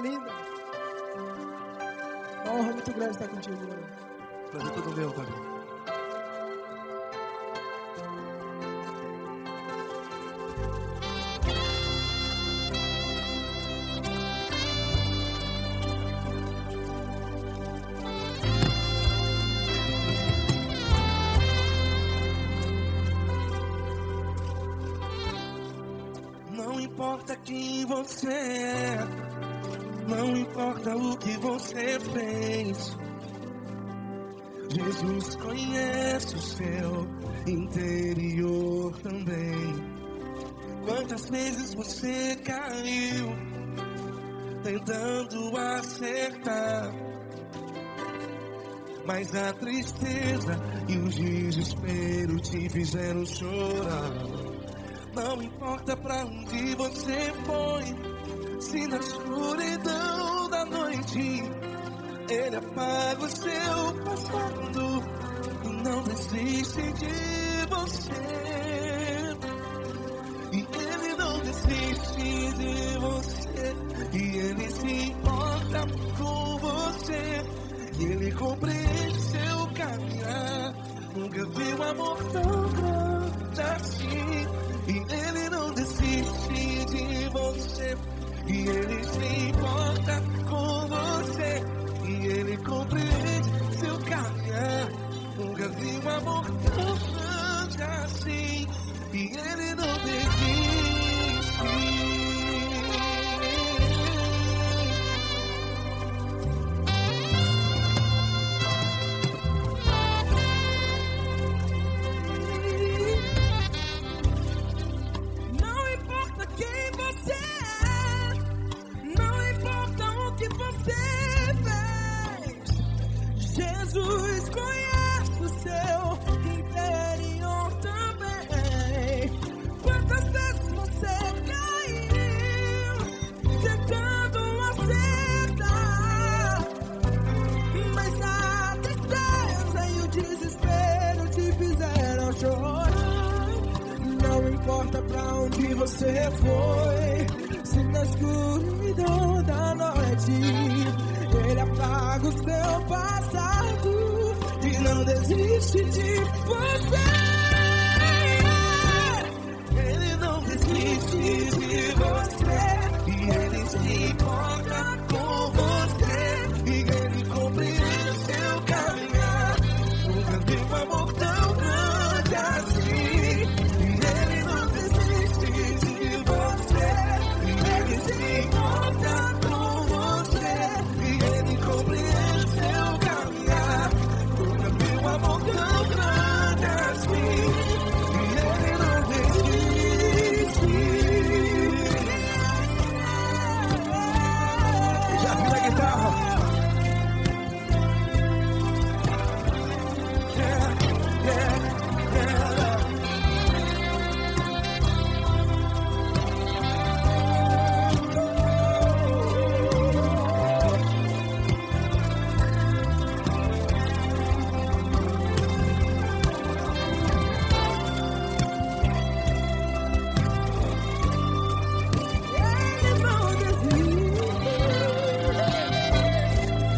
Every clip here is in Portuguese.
linda. Uma honra muito grande estar contigo, Glória. Prazer todo meu, Pai. Não importa quem você é, não importa o que você fez, Jesus conhece o seu interior também. Quantas vezes você caiu tentando acertar, mas a tristeza e o desespero te fizeram chorar. Não importa pra onde você foi, se na escuridão da noite Ele apaga o seu passado e não desiste de você. E Ele não desiste de você, e Ele se importa com você, e Ele compreende seu caminhar. Nunca vi um amor tão grande assim. E Ele não desiste de você, e Ele se importa com você, e Ele compreende seu caminhar. Nunca vi um amor tão grande assim, e Ele não desiste. Jesus conhece o seu interior também. Quantas vezes você caiu tentando acertar, mas a tristeza e o desespero te fizeram chorar. Não importa pra onde você foi, se na escuridão da noite Ele apaga o seu passado e não desiste de você. Ele não desiste de você, e Ele se importa com você, e Ele compreende seu caminhar. Nunca vi um amor tão grande assim. E Ele não desiste de você, e Ele se importa com você, e Ele compreende seu caminhar. Nunca vi um amor tão grande assim. E Ele não desiste. Já vi a guitarra. Yeah, yeah, yeah.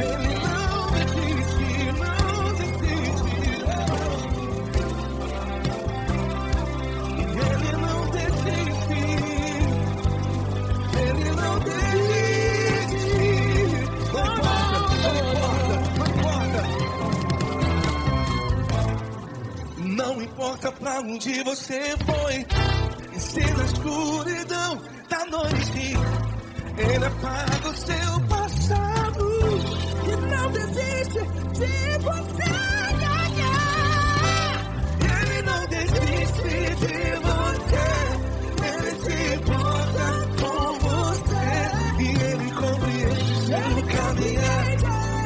Ele não desiste, não desiste. Ele não desiste. Ele não desiste. Não importa. Não importa pra onde você foi, e se na escuridão da noite Ele apaga o seu passado E não desiste de você. Ele não desiste de você, Ele se importa com você, e Ele compreende seu caminhar.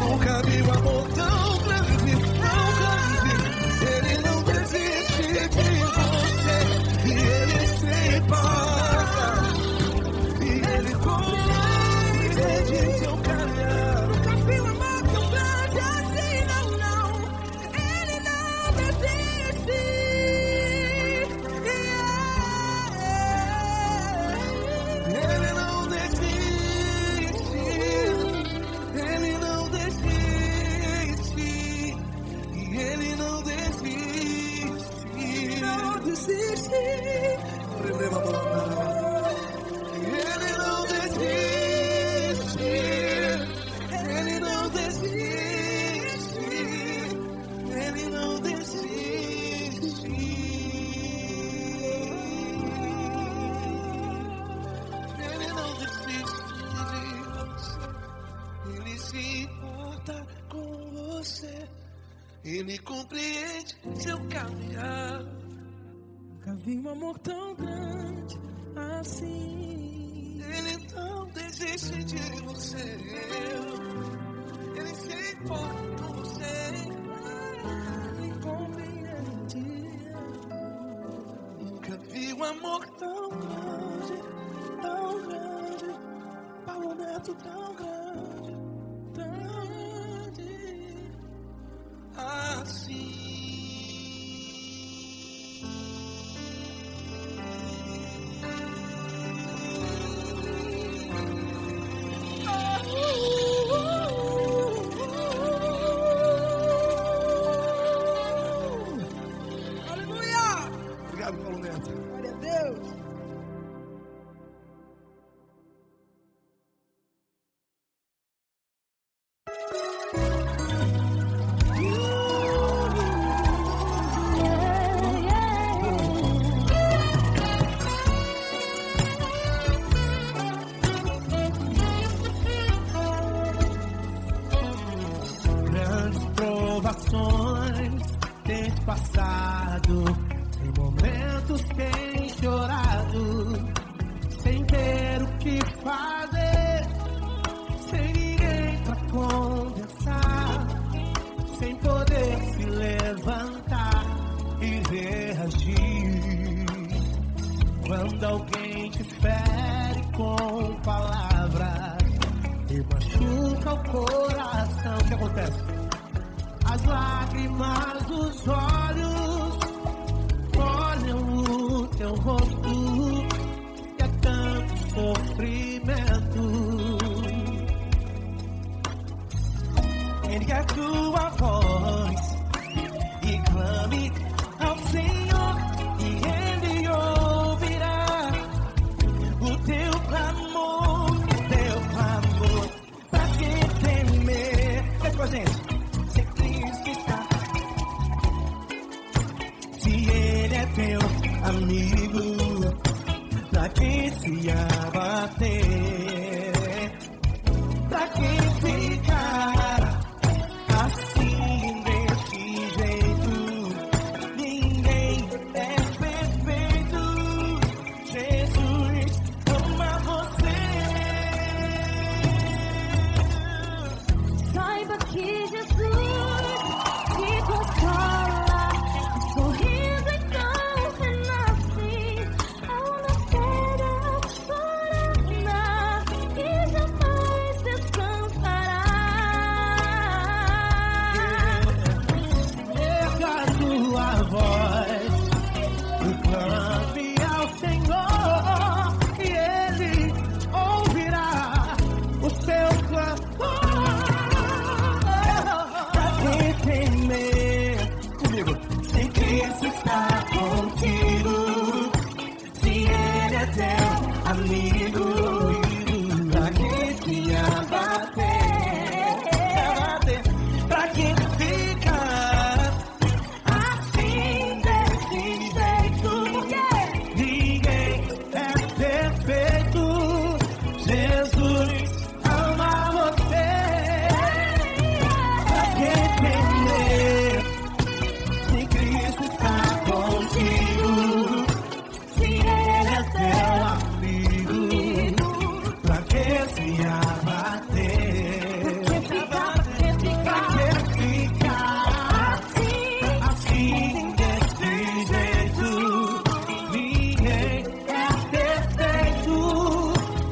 Nunca vi um amor tão grande, tão grande. Ele não desiste de você, e Ele se importa, e Ele compreende importa com você. Ele compreende seu caminhar. Nunca vi um amor tão grande assim. Ele não desiste de você. Ele se importa com você. Ele compreende. Nunca vi um amor tão grande, tão grande. Paulo Neto tão grande, assim. Aleluia! Obrigado, Paulo Neto. Glória a Deus! Grandes provações tens passado, em momentos tens chorado, sem ter o que fazer, sem ninguém pra conversar, sem poder se levantar e reagir. Quando alguém te fere com palavras e machuca o coração, o que acontece? As lágrimas dos olhos olham o teu rosto, e é tanto sofrimento. Ergue a tua voz e clame ao Senhor, e Ele ouvirá o teu clamor, pra que temer? Vem com a gente. Se Cristo está, se Ele é teu amigo, pra que se abater? Pra que ficar assim desse jeito? Ninguém é perfeito. Jesus ama você. Saiba que Jesus te consola, sorrindo então renasce ao nascer da corona e jamais descansará. Erga a tua voz e clame ao Senhor, e Ele ouvirá o seu clamor. Pra que temer? Comigo. Se Cristo está contigo, se Ele é teu amigo, pra que se abater? Pra que ficar assim desse jeito? Ninguém é perfeito. Jesus ama você. Pra que temer? Se Cristo está contigo, se Ele é teu amigo, pra que se abater? Assim desse jeito, ninguém é perfeito.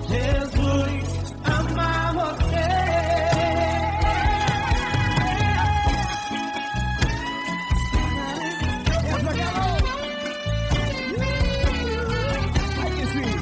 Jesus ama você. Aí sim.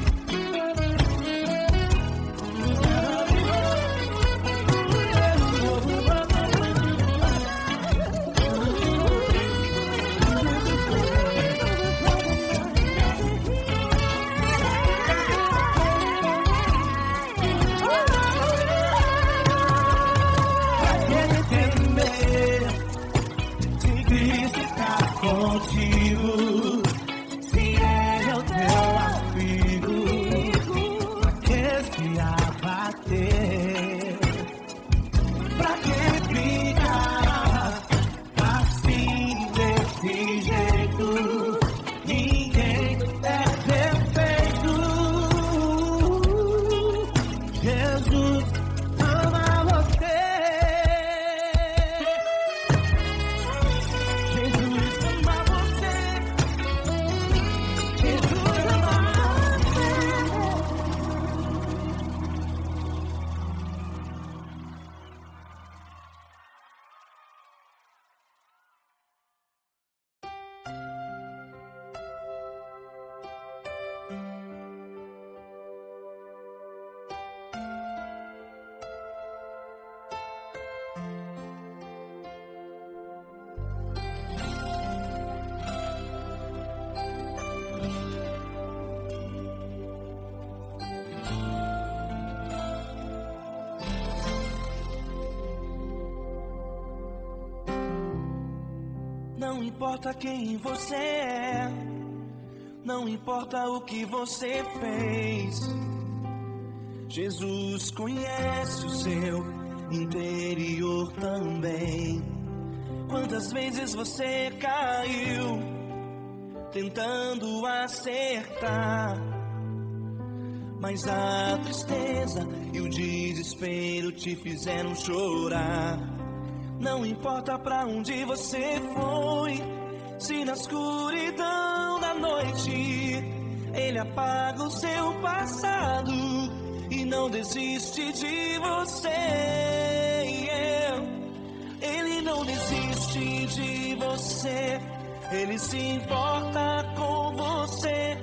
Não importa quem você é, não importa o que você fez, Jesus conhece o seu interior também. Quantas vezes você caiu tentando acertar, mas a tristeza e o desespero te fizeram chorar. Não importa pra onde você foi, se na escuridão da noite Ele apaga o seu passado e não desiste de você. Ele não desiste de você, Ele se importa com você,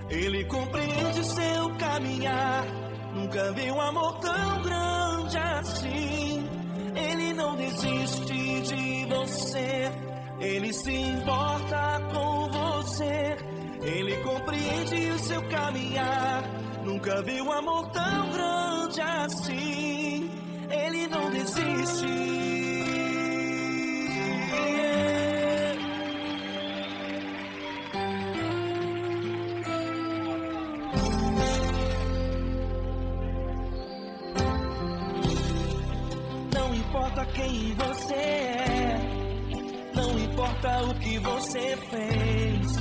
Ele compreende seu caminhar. Nunca vi um amor tão grande assim. Ele não desiste de você, Ele se importa com você, Ele compreende o seu caminhar. Nunca vi um amor tão grande assim. Ele não desiste. Não importa quem você é, não importa o que você fez,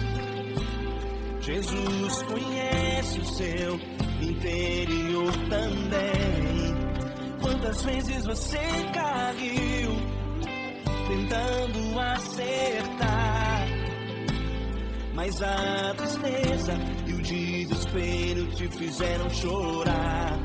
Jesus conhece o seu interior também. Quantas vezes você caiu tentando acertar, mas a tristeza e o desespero te fizeram chorar.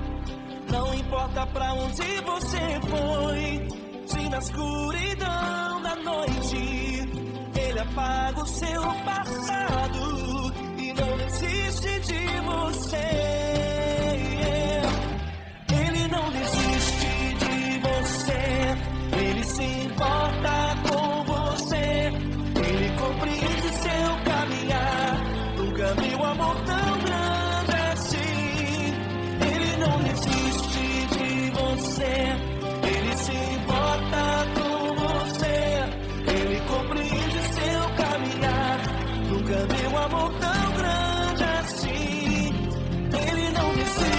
Não importa pra onde você foi, se na escuridão da noite Ele apaga o seu passado e não desiste de você. Ele não desiste de você, Ele se importa com você, Ele compreende seu caminhar. Nunca vi um amor tão grande assim. Ele não desiste de você, Ele se importa com você, Ele compreende seu caminhar. Nunca vi um amor tão grande assim. Ele não desiste.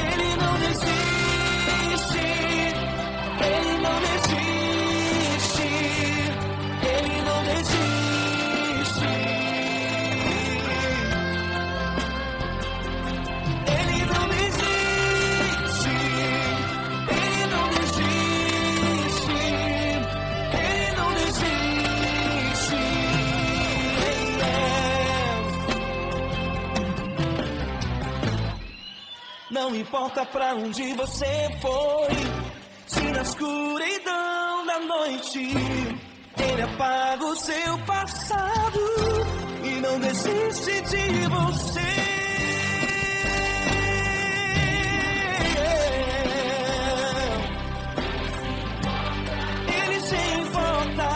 Ele não desiste. Ele não desiste. Ele não desiste. Ele não desiste. Ele não desiste. Ele não desiste. Não importa pra onde você foi, se na escuridão da noite Ele apaga o seu passado e não desiste de você. Ele se importa,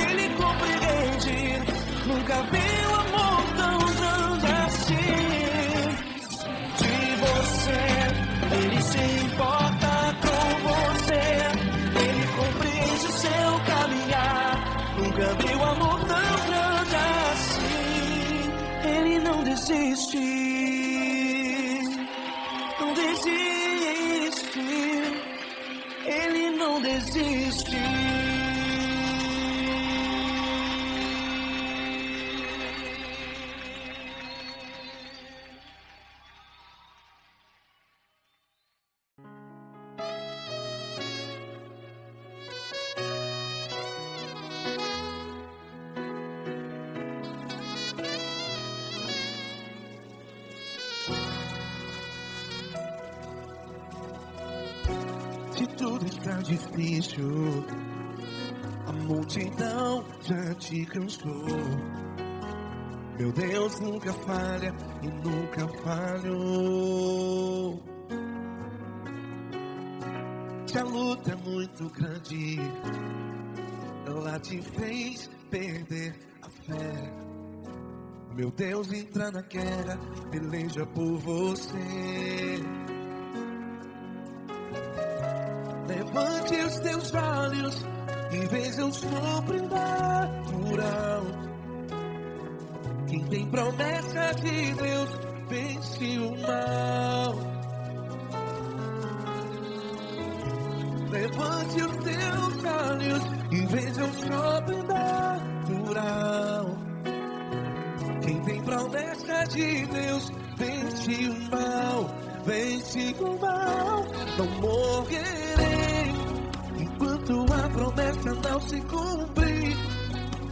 Ele compreende. Nunca vi um amor tão grande assim. De você, Ele se importa com você, Ele compreende seu caminhar. Nunca vi um amor tão grande assim. Ele não desiste, não desiste, Ele não desiste. Se tudo está difícil, a multidão já te cansou. Meu Deus nunca falha e nunca falhou. Se a luta é muito grande, ela te fez perder a fé. Meu Deus entra na guerra, peleja por você. Levante os teus olhos e veja o sobrenatural. Quem tem promessa de Deus vence o mal. Levante os teus olhos e veja o sobrenatural. Quem tem promessa de Deus vence o mal, vence o mal. Não morrerei enquanto a promessa não se cumprir.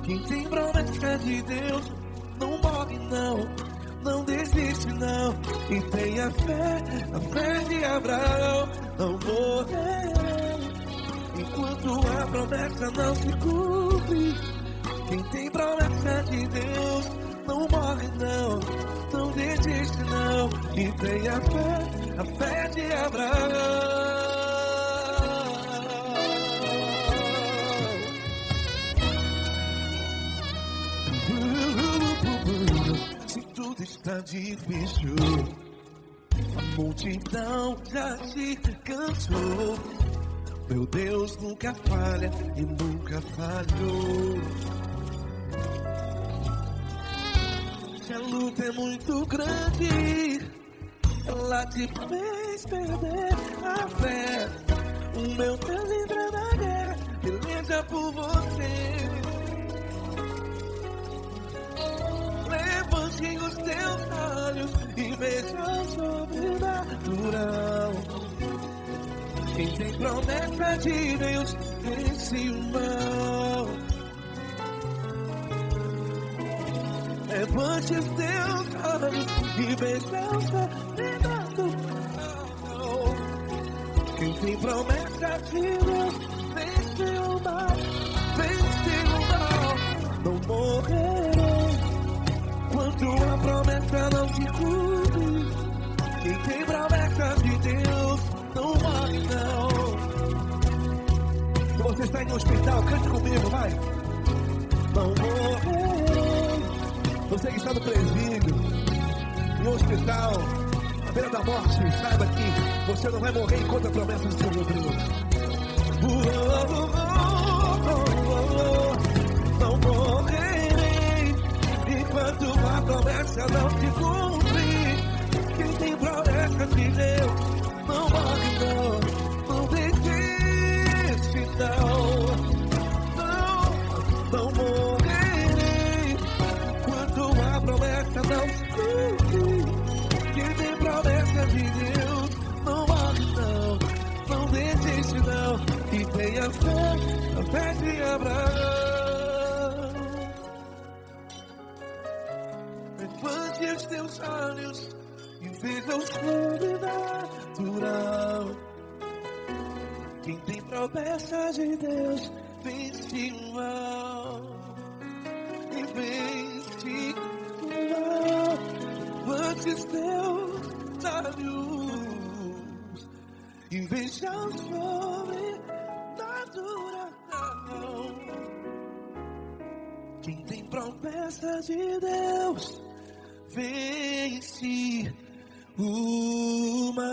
Quem tem promessa de Deus não morre não, não desiste não. E tenha fé, a fé de Abraão. Não morrerei enquanto a promessa não se cumpre. Quem tem promessa de Deus não morre não, não desiste não. E tenha fé, a fé de Abraão. Se tudo está difícil, a multidão já se cansou. Meu Deus nunca falha e nunca falhou. Se a luta é muito grande, ela te fez perder a fé. O meu Deus entra na guerra, peleja por você. Levante os teus olhos e veja o sobrenatural. Quem tem promessa de Deus vence o mal. Levante os teus olhos e veja o sobrenatural. Quem tem promessa de Deus vence o mal, vence o mal. Não morrerei enquanto a promessa não se cumpre. Quem tem promessa de Deus não morre não. Se você está em um hospital, cante comigo, vai. Não morrerei. Você que está no presídio, em um hospital, à beira da morte, saiba que você não vai morrer enquanto a promessa se cumprir. Não morrerei enquanto a promessa não se cumprir. Quem tem promessa de Deus não morre não, não desiste não. Não morrerei enquanto a promessa não se cumprir. Quem tem promessa de Deus não morre não, não desiste não. E tenha fé, a fé de Abraão. Levante os teus olhos e veja o sobrenatural. Quem tem promessa de Deus vence o mal, e vence o mal. Levante os teus olhos e veja o sobrenatural. Quem tem promessa de Deus vence o mal.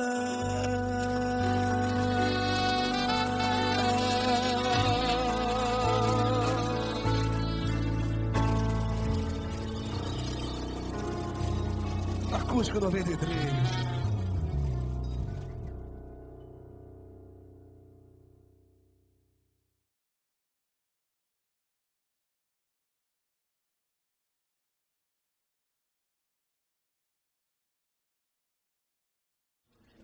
Acústico 93.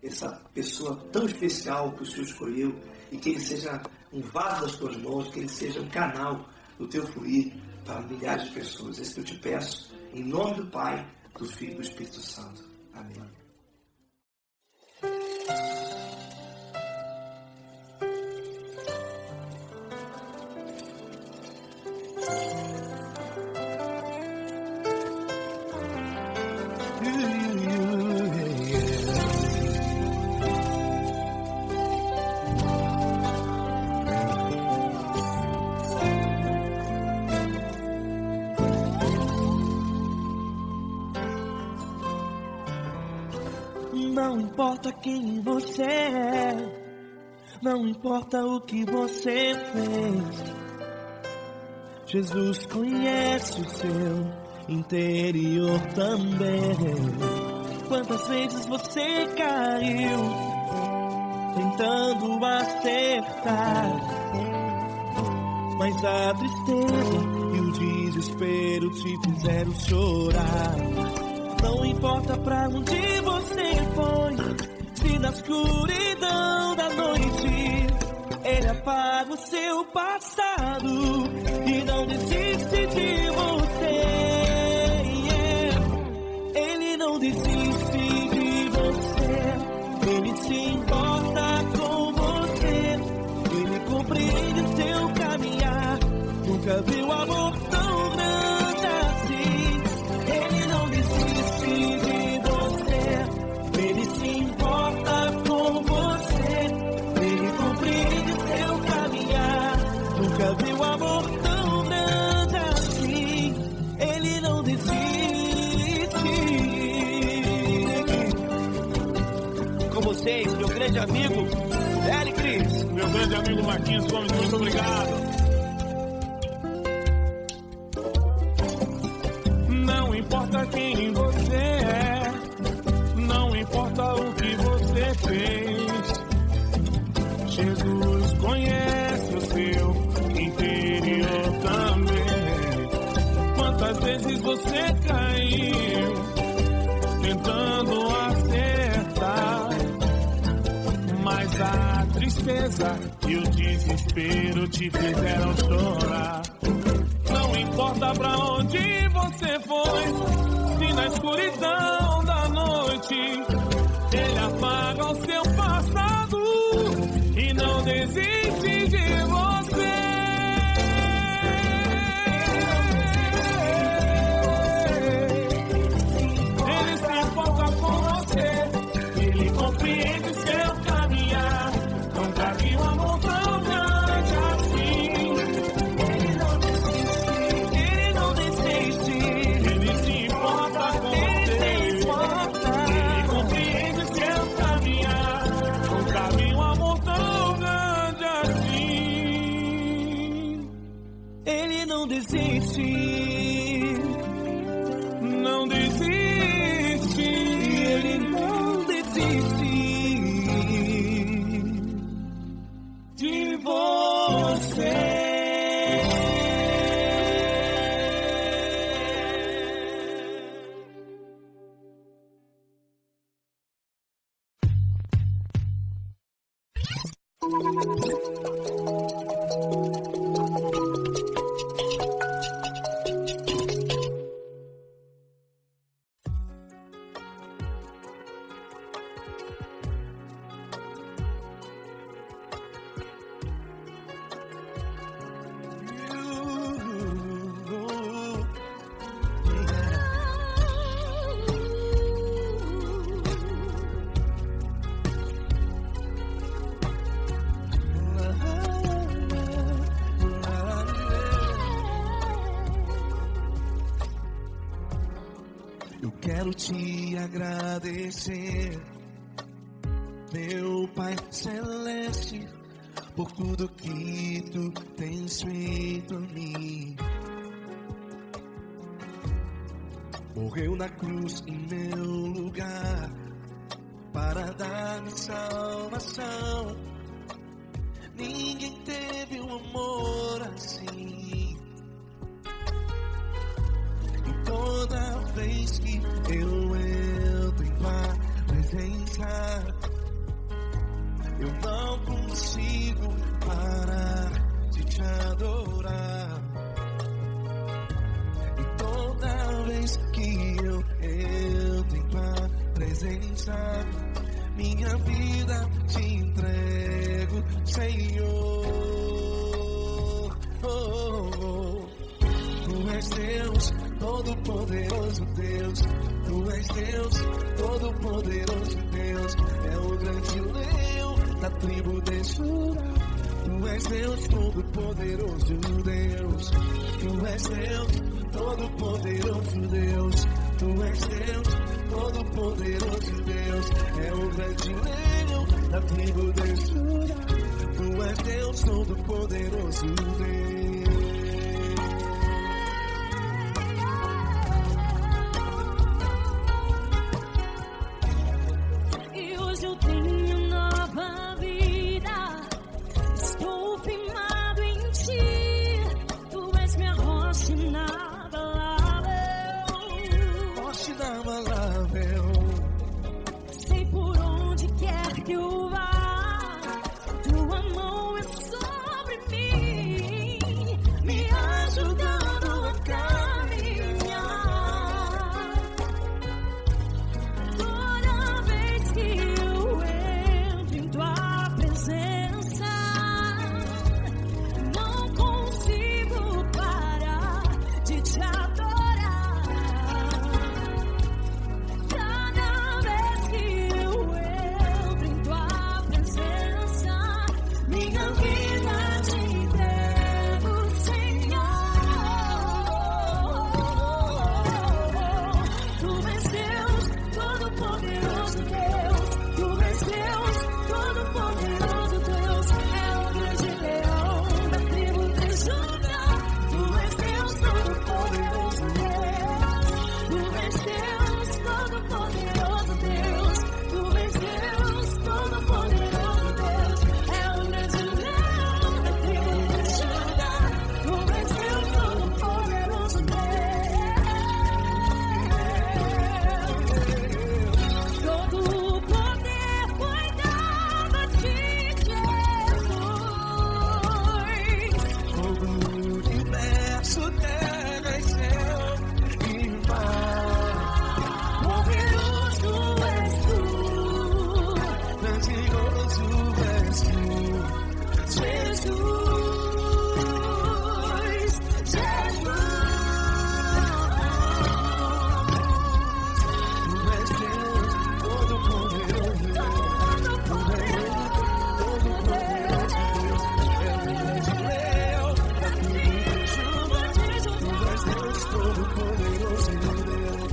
Essa pessoa tão especial que o Senhor escolheu, e que ele seja um vaso das tuas mãos, que ele seja um canal do teu fluir para milhares de pessoas. É isso que eu te peço, em nome do Pai, do Filho e do Espírito Santo. Amém. importa quem você é, não importa o que você fez, Jesus conhece o seu interior também. Quantas vezes você caiu tentando acertar, mas a tristeza e o desespero te fizeram chorar. Não importa pra onde você foi, se na escuridão da noite Ele apaga o seu passado e não desiste de você. Ele não desiste de você, Ele se importa com você, Ele compreende o seu caminhar. Nunca viu amor tão grande assim. Ele não desiste de você, Ele se importa com você, Ele compreende o seu caminhar. Nunca viu amor tão grande assim. Ele não desiste. Com vocês, meu grande amigo Eli Cris. Meu grande amigo Marquinhos Gomes, muito obrigado. Não importa quem você é, não importa o que você fez, Jesus conhece o seu interior também. Quantas vezes você caiu tentando acertar, mas a tristeza e o desespero te fizeram chorar. Não importa pra onde você foi, se na escuridão da noite Ele apaga o seu passado e não desiste de você. Ele se importa com você, Ele compreende o seu caminhar. Nunca vi um amor tão grande assim. Ele não desiste, Ele se importa com você, Ele compreende o seu caminhar. Nunca vi um amor tão grande assim. Ele não desiste, Não desiste, Ele não desiste de você. Eu quero te agradecer, meu Pai Celeste, por tudo que Tu tens feito a mim. Morreu na cruz em meu lugar para dar-me salvação. Ninguém teve um amor assim. E toda vez que eu entro em Tua presença, eu não consigo parar de Te adorar. E toda vez que eu entro em Tua presença, minha vida Te entrego, Senhor. Tu és Deus, Todo-Poderoso Deus. Tu és Deus, Todo-Poderoso Deus. É o grande leão da tribo de Judá. Tu és Deus, Todo-Poderoso Deus. Tu és Deus, Todo-Poderoso Deus. Tu és Deus, Todo-Poderoso Deus é o grande leão da tribo de Judá. Tu és Deus, Todo-Poderoso Deus. E hoje eu tenho nova vida. Estou firmado em ti. Tu és minha rocha inabalável. Rocha inabalável. Sei por onde quer que eu vá, tua mão é sobre mim, me ajudando a caminhar. Toda vez que eu entro em tua presença, não consigo parar de te adorar. Cada vez que eu entro em tua presença, minha vida te entrego, Senhor. Tu és Deus, Todo-Poderoso Deus. Tu és Deus, Todo-Poderoso Deus. É o grande leão da tribo de Judá. Tu és Deus, Todo-Poderoso Deus. Tu és Deus, Todo-Poderoso Deus. Tu és Deus, Todo-Poderoso Deus. É o grande leão da tribo de Judá. Tu és Deus, Todo-Poderoso Deus. Todo o poder foi dado a ti, Jesus. Todo o universo, terra e céu e mar. Poderoso és tu, Grandioso és tu, Jesus, Jesus. tu és Deus, Todo-Poderoso Deus. Todo-Poderoso Deus é o grande leão da tribo de Judá. Tu és Deus, Todo-Poderoso Deus.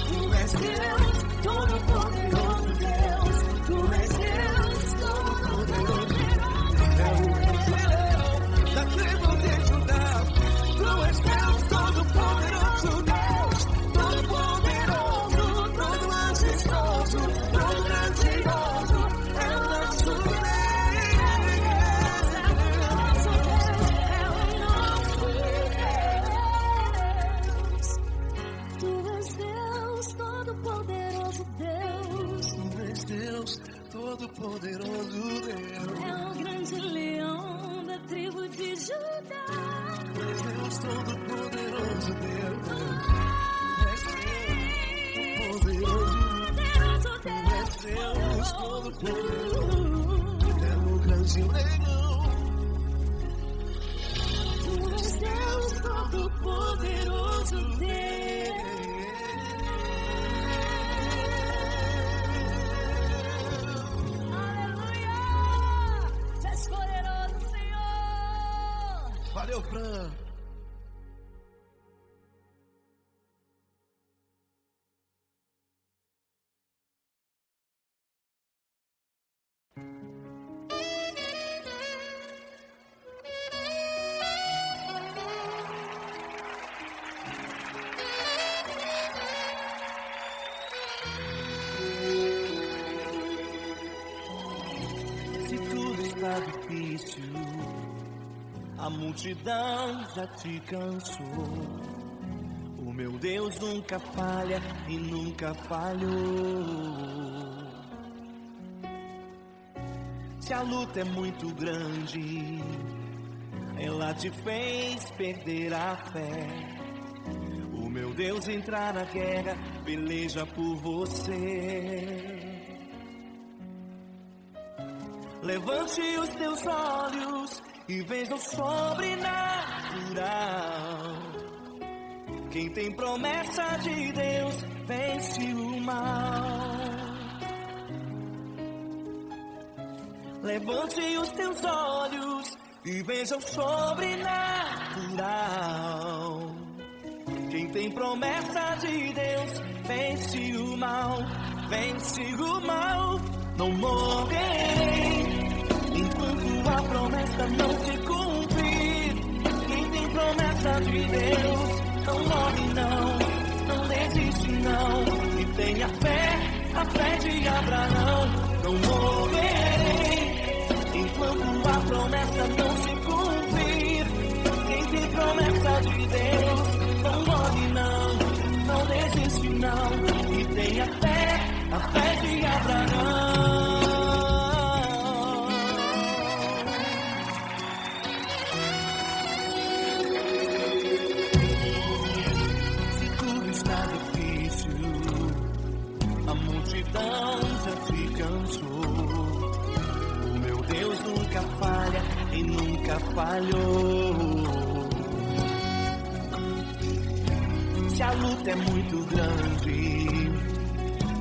Tu és Deus, Todo-Poderoso Deus. Tu és Deus, Todo-Poderoso Deus. É o grande leão da tribo de Judá. Tu és Deus, Todo-Poderoso Deus. Todo-Poderoso, todo majestoso, todo grandioso é o nosso Deus. Tu és Deus, Todo-Poderoso Deus. Tu és Deus, Todo-Poderoso Deus. É o grande leão da tribo de Judá. Tu és Deus, Todo-Poderoso Deus. Tu és Deus, Poderoso Tu és Deus, Todo-Poderoso. É o grande leão. Tu és Deus, Todo-Poderoso Deus. Aleluia! Tu és poderoso, Senhor. Valeu, Fran. Se tudo está difícil, a multidão já te cansou. O meu Deus nunca falha e nunca falhou. Se a luta é muito grande, ela te fez perder a fé. O meu Deus entrar na guerra, peleja por você. Levante os teus olhos e veja o sobrenatural. Quem tem promessa de Deus vence o mal. Levante os teus olhos e veja o sobrenatural. Quem tem promessa de Deus, vence o mal, não morrerei, enquanto a promessa não se cumprir. Quem tem promessa de Deus, não morre não desiste não, e tenha fé, a fé de Abraão. Não morrerei, enquanto a promessa não se cumprir. Quem tem promessa de Deus, não morre não desiste não, e tenha fé, a fé de Abraão. Se tudo está difícil, a multidão já te cansou, o meu Deus nunca falha e nunca falhou. Se a luta é muito grande,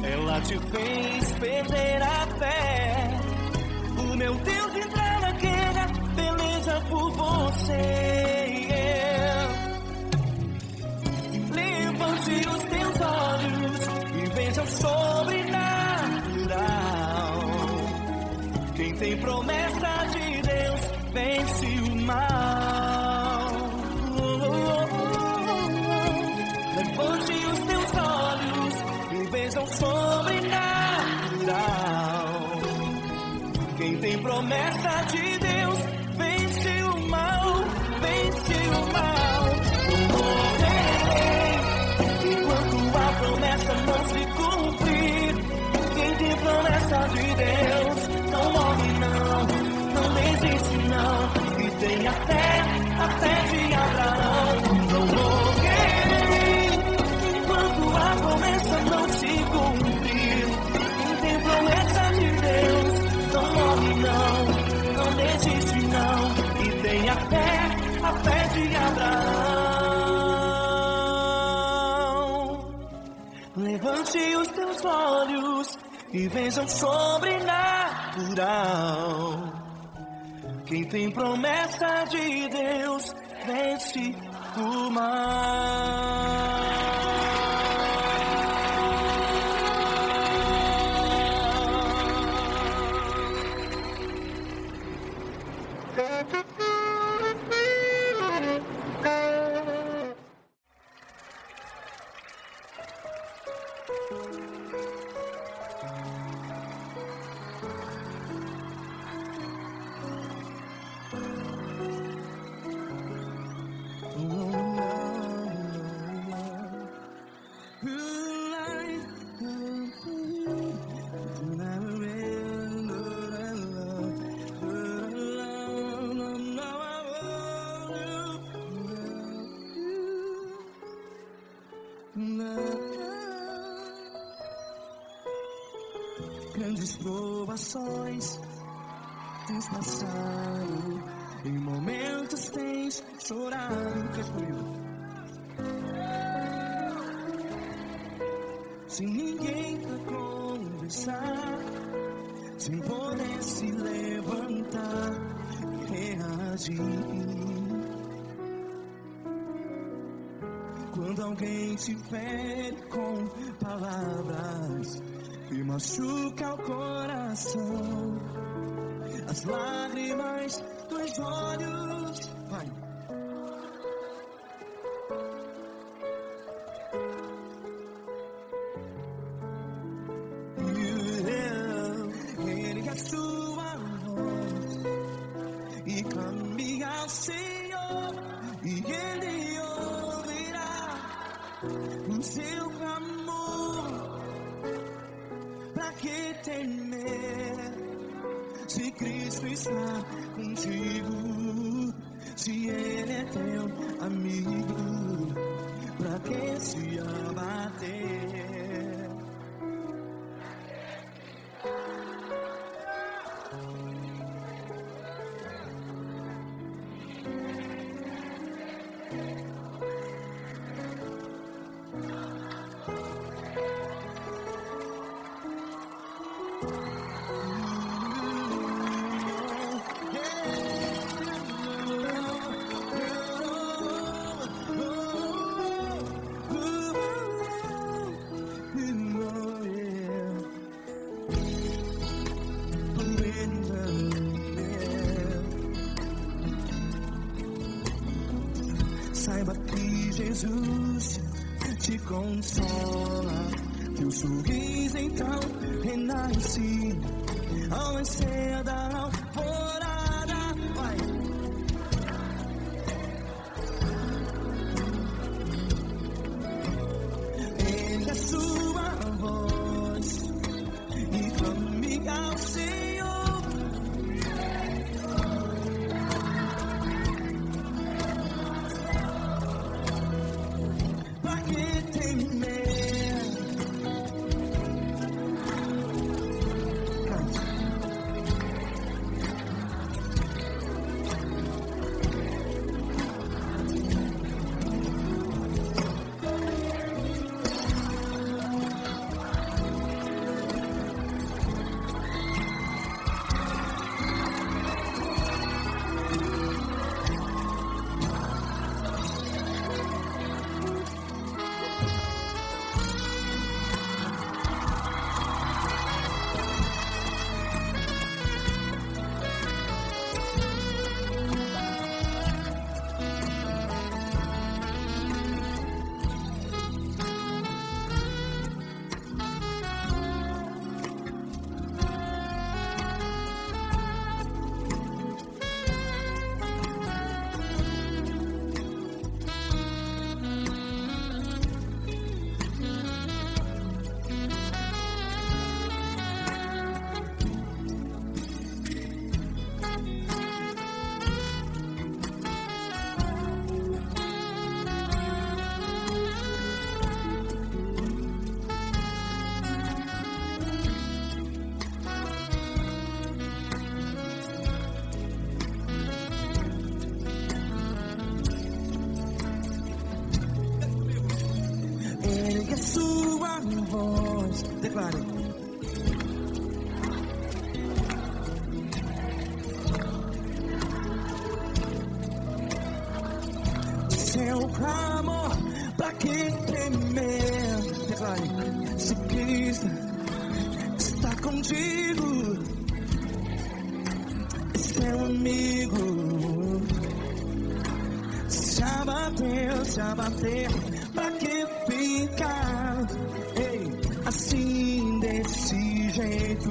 ela te fez perder a fé, o meu Deus entra na guerra, beleza por você. Levante os teus olhos e veja o sobrenatural. Quem tem promessa de Deus, vence o mal. Levante os teus olhos e veja o sobrenatural. Quem tem promessa de Deus, vence o mal, não morrerei, enquanto a promessa não se cumprir. Quem tem promessa de Deus, não morre não desiste não, e tenha fé, a fé de Abraão. Não morrerei, enquanto a promessa não se cumprir. Quem tem promessa de Deus, não morre não desiste não, e tenha fé, a fé de Abraão. Levante os teus olhos e veja o sobrenatural. Quem tem promessa de Deus, vence o mal. Grandes provações tens passado, em momentos tens chorado. Sem ninguém pra conversar, sem poder se levantar e reagir. Quando alguém te fere com palavras que machuca o coração, as lágrimas dos olhos, vai. Ergue a sua voz e clame ao Senhor, e Ele ouvirá o seu clamor. Pra que temer, se Cristo está contigo, se Ele é teu amigo? Pra que se abater? Saiba que Jesus te consola. Teu sorriso então renasce ao nascer da alvorada. Vai. Ele é sua voz e clame ao Senhor. Pra que temer? Ergue sua voz, declare. Seu clamor, pra que temer? Declare. Se Cristo está contigo, seu amigo. Se abater, pra que ficar? Ei, assim desse jeito,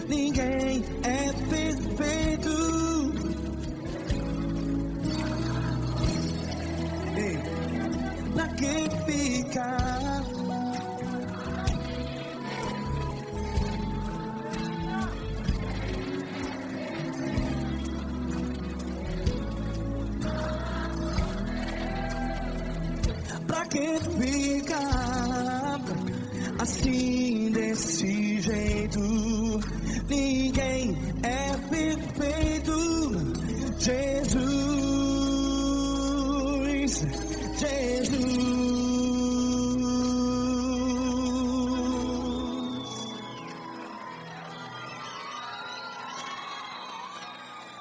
ninguém é perfeito. Ei, pra que ficar? Pra que ficar assim desse jeito? Ninguém é perfeito. Jesus, Jesus.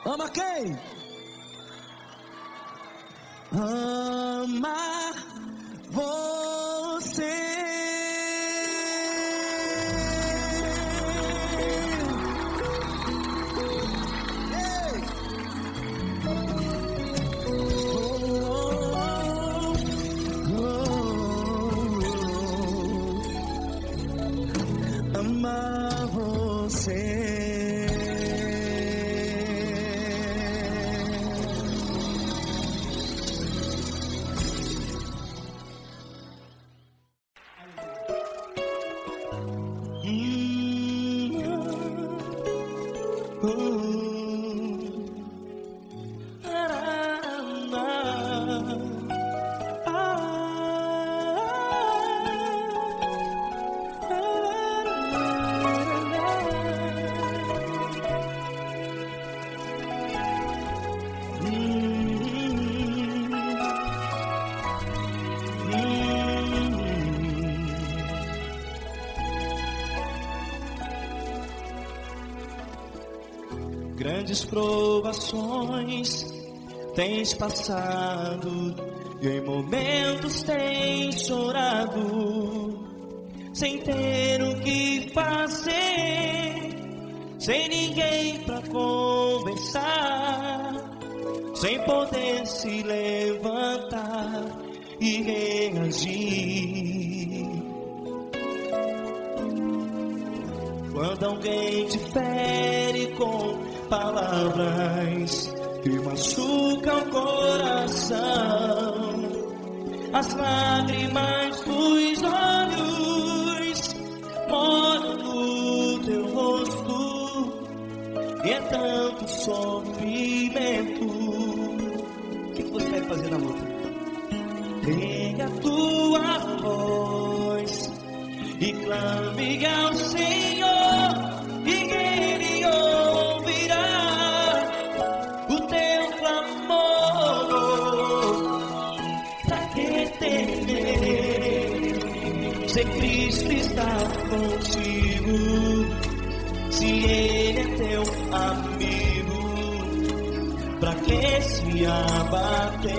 Ama quem? Ama você. Ei. Ama você. Grandes provações tens passado e em momentos tens chorado, sem ter o que fazer, sem ninguém pra conversar. sem poder se levantar e reagir. Quando alguém te fere com palavras que machucam o coração, as lágrimas dos olhos molham no teu rosto, e é tanto sofrimento. O que você vai fazer na luta? Pega a tua voz e clame ao Senhor, e Ele ouvirá o teu clamor. Pra que temer, se Cristo está contigo, se Ele é teu amigo? Pra que se abater?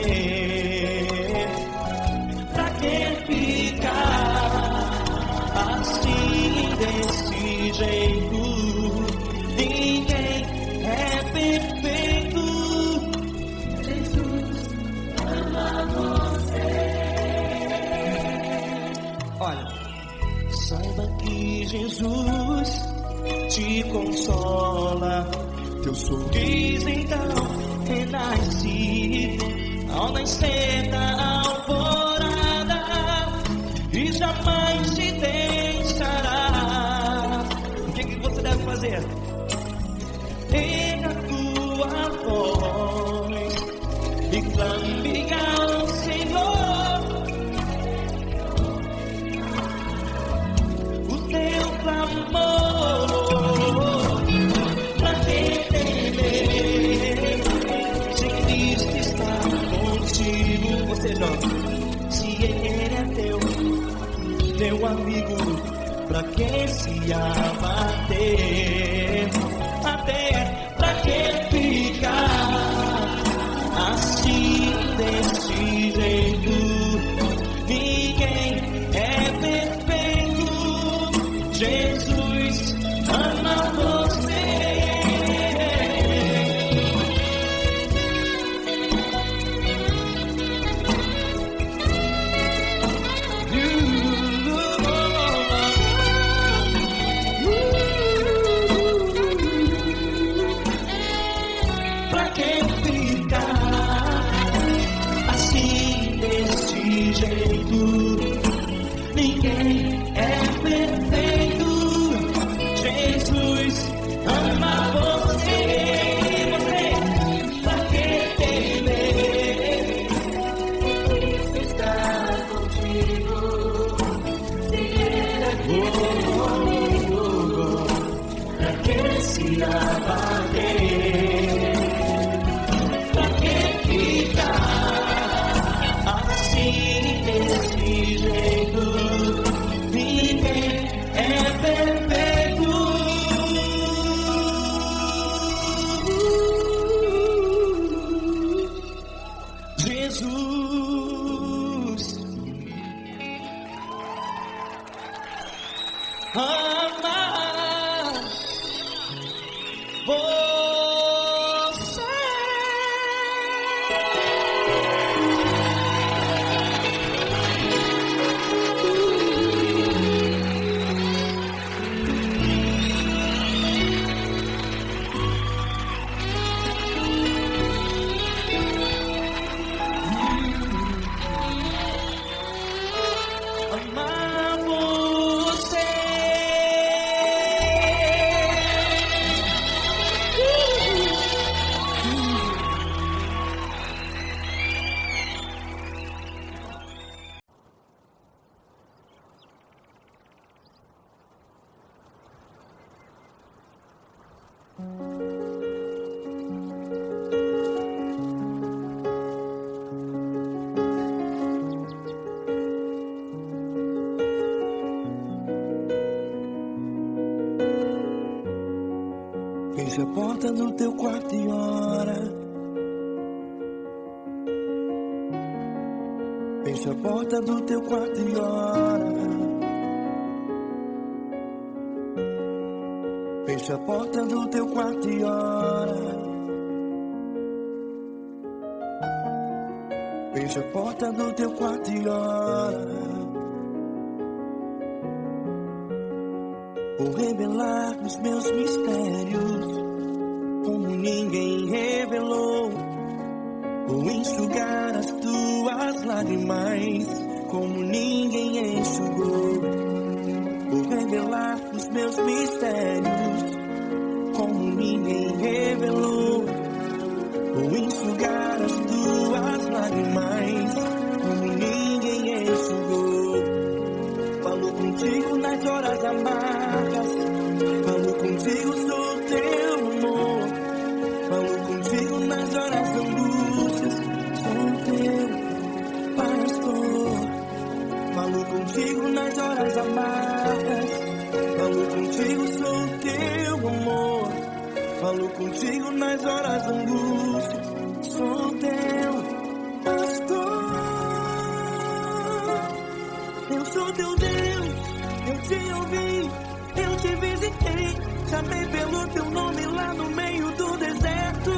Pra que ficar assim desse jeito? Ninguém é perfeito. Jesus ama você. Olha, saiba que Jesus te consola, teu sorriso então renasce ao nascer da alvorada, e jamais te deixará. O que você deve fazer? Erga a tua voz e clame ao Senhor, o teu clamor. Pra que temer, se Cristo está contigo? Você joga. Se Ele é teu amigo, pra que se abater? Até pra que ficar assim desse jeito? Ninguém é perfeito. Jesus ama você. Pra que ficar assim desse jeito? Ninguém é perfeito. Jesus ama você. Pra que temer? Cristo está contigo, se Ele é teu amigo. Pra que se abater? Pra que ficar assim desse jeito? Ninguém é perfeito. Jesus ama você. Amar você. Feche a porta do teu quarto e ora. Feche a porta do teu quarto e ora. Feche a porta do teu quarto e ora. Fecha a porta do teu quarto e ora. Vou revelar os meus mistérios como ninguém revelou. Vou enxugar as tuas lágrimas como ninguém enxugou. Vou revelar os meus mistérios como ninguém revelou. Vou enxugar as tuas lágrimas como ninguém enxugou. Falo contigo nas horas amargas, falo contigo, sou teu amor. Falo contigo nas horas de angústias, sou teu pastor. Falo contigo nas horas amargas, falo contigo, sou teu amor. Falo contigo nas horas de angústias, sou teu pastor. Eu sou teu Deus, eu te ouvi, eu te visitei. Chamei pelo teu nome lá no meio do deserto,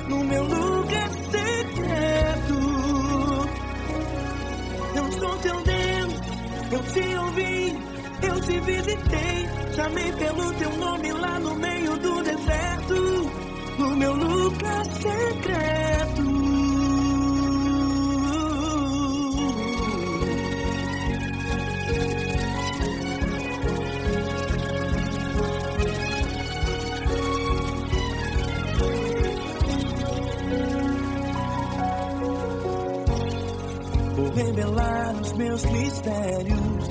no meu lugar secreto. Eu sou teu Deus, eu te ouvi, eu te visitei. Chamei pelo teu nome lá no meio do deserto, no meu lugar secreto. Vou revelar os meus mistérios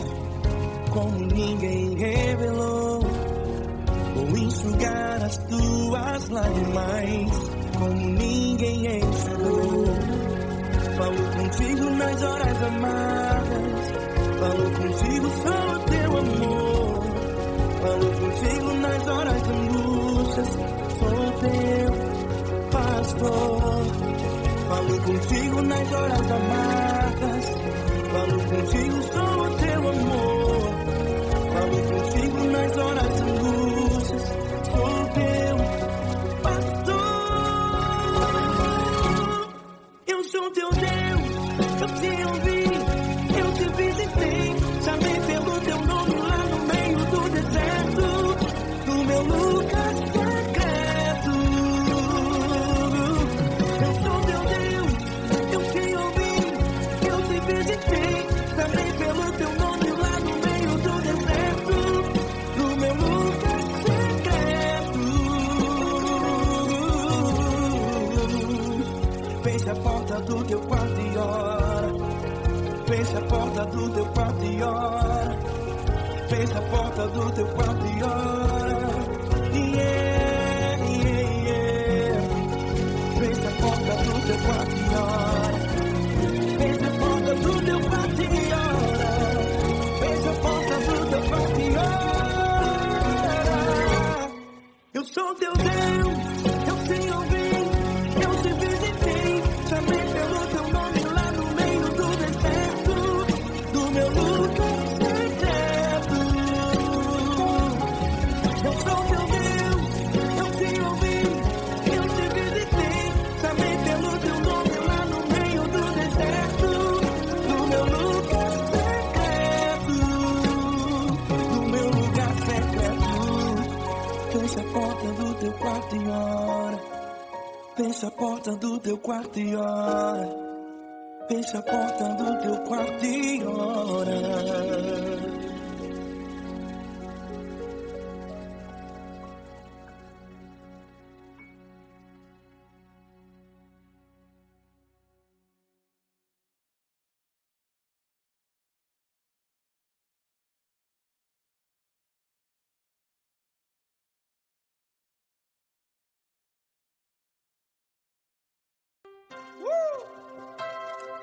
como ninguém revelou. Vou enxugar as tuas lágrimas como ninguém enxugou. Falo contigo nas horas amargas, falo contigo, sou teu amor. Falo contigo nas horas de angústias, sou teu pastor. Falo contigo nas horas amargas, falo contigo, sou teu amor. Falo contigo nas horas de angústias, sou teu pastor. Eu sou teu Deus, eu te ouvi, eu te visitei. Chamei pelo teu nome lá no meio do deserto, no meu lugar secreto. Eu sou teu Deus, eu te ouvi, eu te visitei. Chamei pelo teu nome lá no meio do deserto, no meu lugar secreto. Fecha a porta do teu quarto e ora. Fecha a porta do teu quarto e ora. Fecha a porta do teu quarto e ora. Yeah, yeah, yeah. Fecha a porta do teu quarto e ora. Fecha a porta do teu quarto e ora. Fecha a porta do teu quarto e ora. Eu sou teu Deus, eu te ouvi, eu te visitei. Chamei pelo teu nome lá no meio do deserto, do meu lugar secreto. Eu sou teu Deus, eu te ouvi, eu te visitei. Chamei pelo teu nome lá no meio do deserto, do meu lugar secreto, do meu lugar secreto. Fecha a porta do teu quarto e ora. Fecha a porta do teu quarto e ora. Fecha a porta do teu quarto e ora.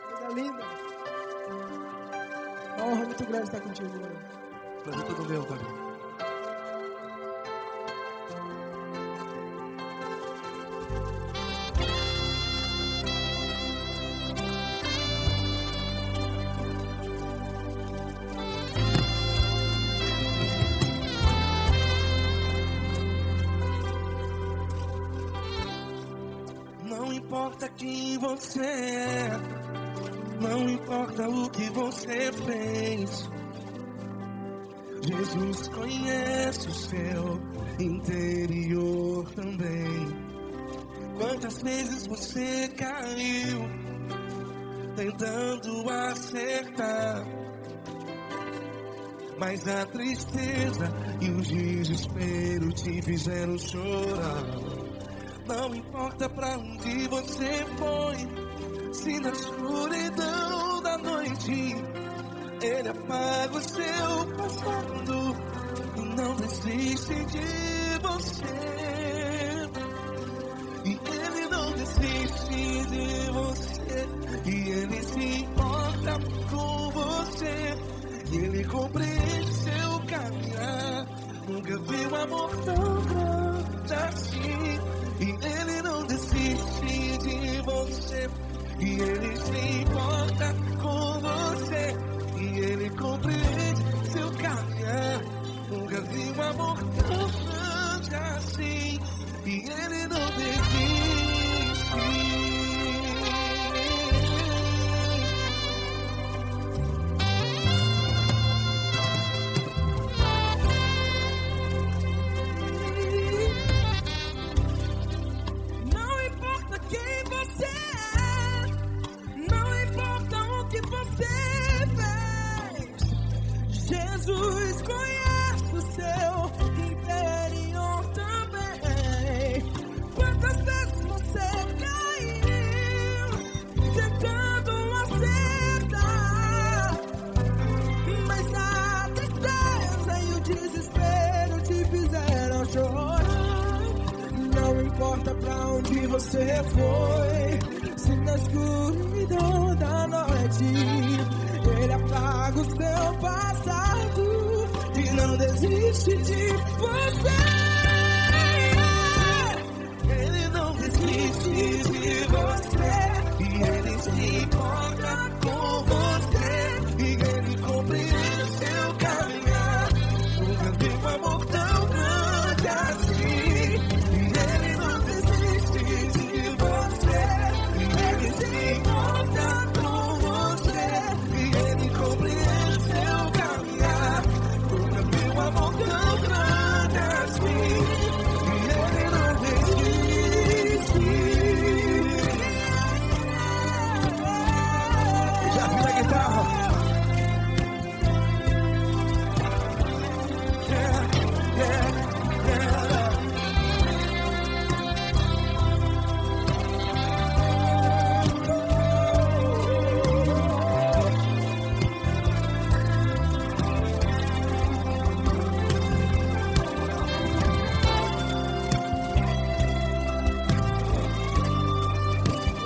Coisa linda. Uma honra muito grande estar contigo, mano. Prazer todo meu, Fabinho. Não importa quem você é, Não importa o que você fez, Jesus conhece o seu interior também. Quantas vezes você caiu tentando acertar, mas a tristeza e o desespero te fizeram chorar. Não importa pra onde você foi, se na escuridão da noite Ele apaga o seu passado e não desiste de você. E Ele não desiste de você, e Ele se importa com você, e Ele compreende seu caminhar. Nunca vi um amor tão grande assim. E Ele não desiste de você, e Ele se importa com você, e Ele compreende seu caminhar. Nunca vi um amor tão grande assim. E Ele não desiste. Não importa quem você é, não importa o que você fez, Jesus conhece o seu interior também. Quantas vezes você caiu tentando acertar, mas a tristeza e o desespero te fizeram chorar. Não importa pra onde você foi, se na escuridão da noite Ele apaga o seu passado e não desiste de você. Ele não desiste de você, e Ele se importa com você, e Ele compreende seu caminhar. Nunca vi um amor tão grande assim. E Ele não desiste de você, e Ele se importa com você, e Ele compreende seu caminhar. Nunca vi um amor tão grande assim. E Ele não desiste. Já vi a guitarra.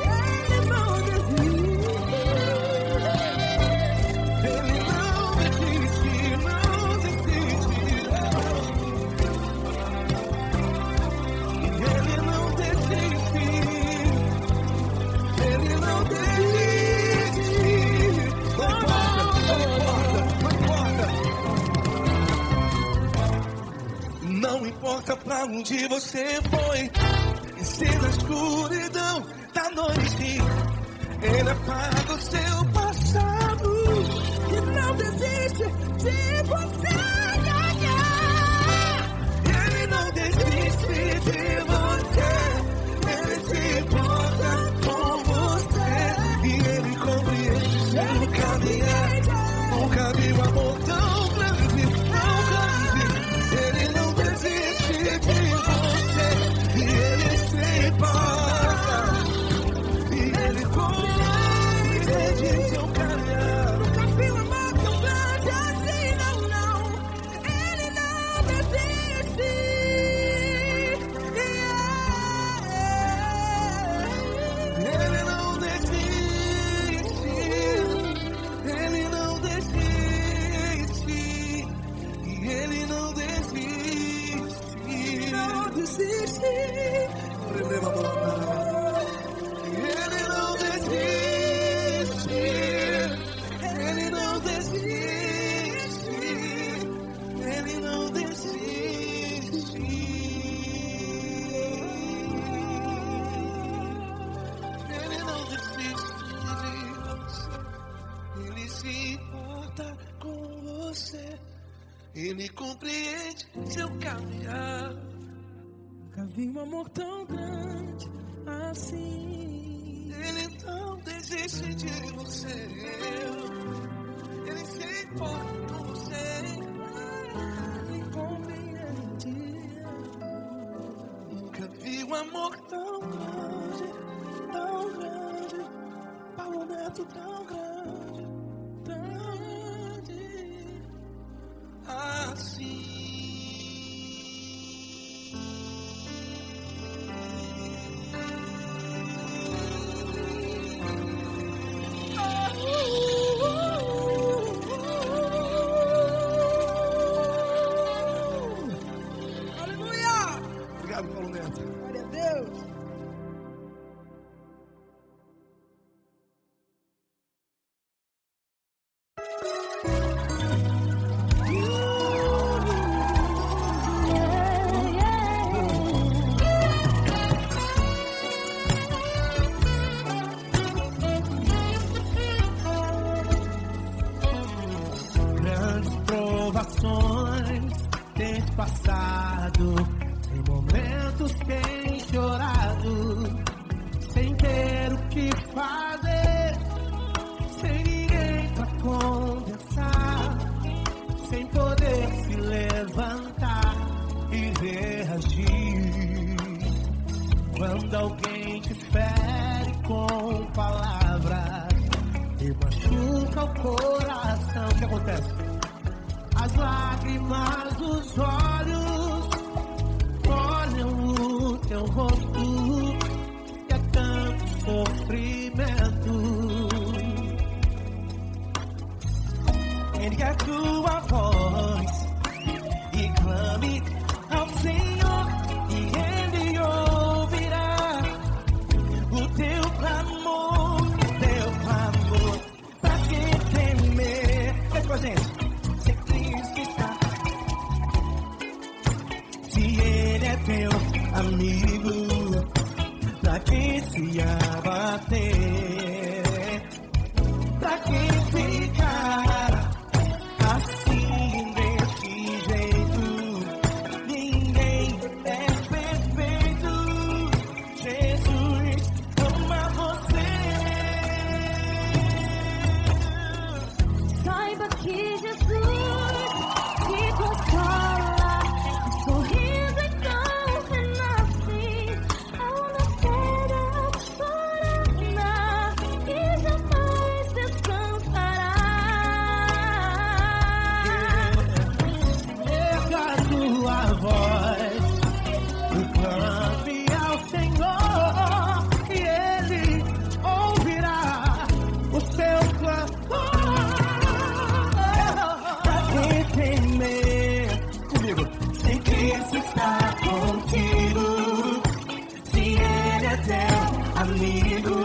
Ele não desiste. Ele não desiste, não desiste. Ele não desiste. Ele não desiste. Não importa pra onde você foi, e se na escuridão da noite Ele apaga o seu passado E não desiste de você. Ele não desiste de você, Ele se importa com você, e Ele compreende seu caminhar. Nunca vi um amor tão grande, tão grande. Ele não desiste de você, e Ele se importa, e Ele compreende seu caminhar. Nunca vi um amor tão grande assim, não, não. Ele compreende seu caminhar. Nunca vi um amor tão grande assim. Ele não desiste de você. Ele se importa com você. Ele compreende. Nunca vi um amor Tão grande, tão grande. Paulo Neto tão grande, tão grande. assim. Aleluia! Obrigado, Paulo Neto. Glória a Deus! Grandes provações tens passado, em momentos tens chorado, sem ter o que fazer, sem ninguém pra conversar, sem poder se levantar e reagir. Quando alguém te fere com palavras e machuca o coração, o que acontece? As lágrimas dos olhos olham o teu rosto e é tanto sofrimento. Ergue a tua voz e clame ao Senhor e Ele ouvirá o teu clamor, pra que temer? Vem com a gente. Se Cristo está, se Ele é teu amigo, pra que se abater? Pra que ficar assim desse jeito? Ninguém é perfeito. Jesus ama você. Saiba que Jesus te consola, sorrindo então renasce, ao nascer a chorará e jamais descansará. Erga a tua voz e clame ao Senhor e Ele ouvirá o seu clamor. Pra que temer? Comigo. Se Cristo está contigo, se Ele é teu amigo,